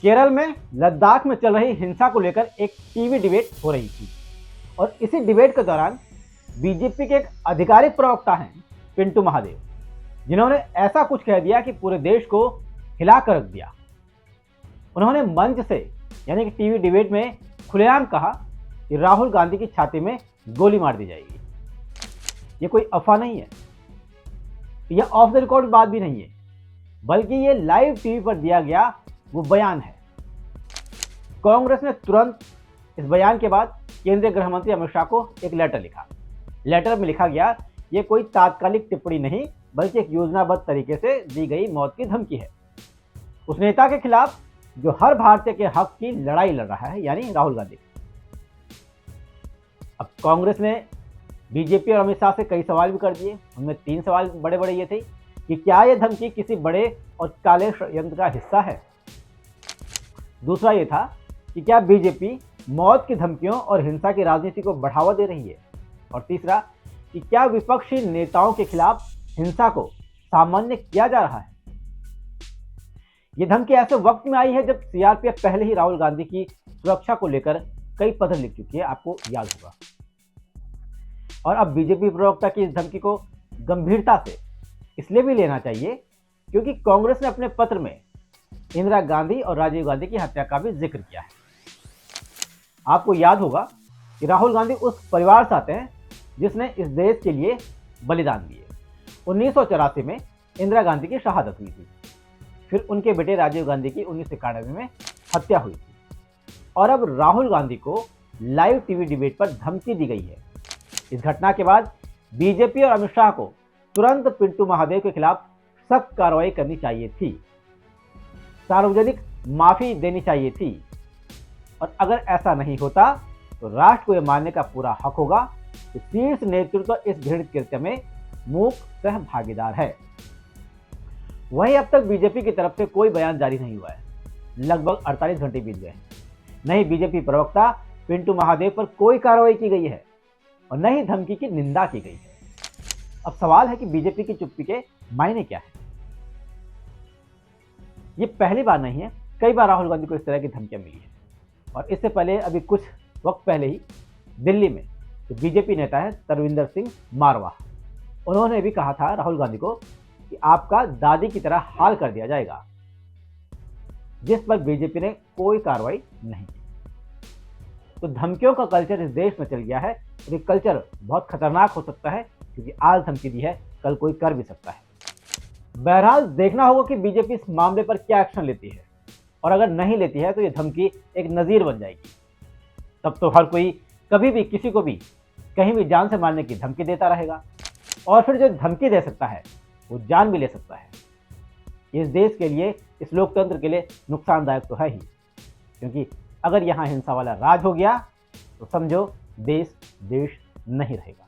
केरल में लद्दाख में चल रही हिंसा को लेकर एक टीवी डिबेट हो रही थी और इसी डिबेट के दौरान बीजेपी के एक आधिकारिक प्रवक्ता हैं पिंटू महादेव, जिन्होंने ऐसा कुछ कह दिया कि पूरे देश को हिला कर रख दिया। उन्होंने मंच से यानी कि टीवी डिबेट में खुलेआम कहा कि राहुल गांधी की छाती में गोली मार दी जाएगी। ये कोई अफवाह नहीं है, यह ऑफ द रिकॉर्ड बात भी नहीं है, बल्कि ये लाइव टीवी पर दिया गया वो बयान है। कांग्रेस ने तुरंत इस बयान के बाद केंद्रीय गृह मंत्री अमित शाह को एक लेटर लिखा। लेटर में लिखा गया, ये कोई तात्कालिक टिप्पणी नहीं बल्कि एक योजनाबद्ध तरीके से दी गई मौत की धमकी है उस नेता के खिलाफ जो हर भारतीय के हक की लड़ाई लड़ रहा है, यानी राहुल गांधी। अब कांग्रेस ने बीजेपी और अमित शाह से कई सवाल भी कर दिए। उनमें 3 सवाल बड़े बड़े ये थे कि क्या यह धमकी किसी बड़े और काले षड्यंत्र का हिस्सा है। दूसरा ये था कि क्या बीजेपी मौत की धमकियों और हिंसा की राजनीति को बढ़ावा दे रही है। और तीसरा कि क्या विपक्षी नेताओं के खिलाफ हिंसा को सामान्य किया जा रहा है। यह धमकी ऐसे वक्त में आई है जब सीआरपीएफ पहले ही राहुल गांधी की सुरक्षा को लेकर कई पत्र लिख चुकी है, आपको याद होगा। और अब बीजेपी प्रवक्ता की इस धमकी को गंभीरता से इसलिए भी लेना चाहिए क्योंकि कांग्रेस ने अपने पत्र में इंदिरा गांधी और राजीव गांधी की हत्या का भी जिक्र किया है। आपको याद होगा कि राहुल गांधी उस परिवार से आते हैं जिसने इस देश के लिए बलिदान दिए। 1984 में इंदिरा गांधी की शहादत हुई थी, फिर उनके बेटे राजीव गांधी की 1991 में हत्या हुई थी और अब राहुल गांधी को लाइव टीवी डिबेट पर धमकी दी गई है। इस घटना के बाद बीजेपी और अमित शाह को तुरंत पिंटू महादेव के खिलाफ सख्त कार्रवाई करनी चाहिए थी, सार्वजनिक माफी देनी चाहिए थी। और अगर ऐसा नहीं होता तो राष्ट्र को यह मानने का पूरा हक होगा कि शीर्ष नेतृत्व इस घृणित कृत्य में मूक सह भागीदार है। वहीं अब तक बीजेपी की तरफ से कोई बयान जारी नहीं हुआ है। लगभग 48 घंटे बीत गए हैं, न ही बीजेपी प्रवक्ता पिंटू महादेव पर कोई कार्रवाई की गई है और न ही धमकी की निंदा की गई है। अब सवाल है कि बीजेपी की चुप्पी के मायने क्या है। ये पहली बार नहीं है, कई बार राहुल गांधी को इस तरह की धमकियां मिली है। और इससे पहले अभी कुछ वक्त पहले ही दिल्ली में जो बीजेपी नेता है तरविंदर सिंह मारवाह, उन्होंने भी कहा था राहुल गांधी को कि आपका दादी की तरह हाल कर दिया जाएगा, जिस पर बीजेपी ने कोई कार्रवाई नहीं की। तो धमकियों का कल्चर इस देश में चल गया है और ये कल्चर बहुत खतरनाक हो सकता है क्योंकि आज धमकी दी है, कल कोई कर भी सकता है। बहरहाल देखना होगा कि बीजेपी इस मामले पर क्या एक्शन लेती है और अगर नहीं लेती है तो ये धमकी एक नज़ीर बन जाएगी। तब तो हर कोई कभी भी किसी को भी कहीं भी जान से मारने की धमकी देता रहेगा और फिर जो धमकी दे सकता है वो जान भी ले सकता है। इस देश के लिए, इस लोकतंत्र के लिए नुकसानदायक तो है ही, क्योंकि अगर यहाँ हिंसा वाला राज हो गया तो समझो देश नहीं रहेगा।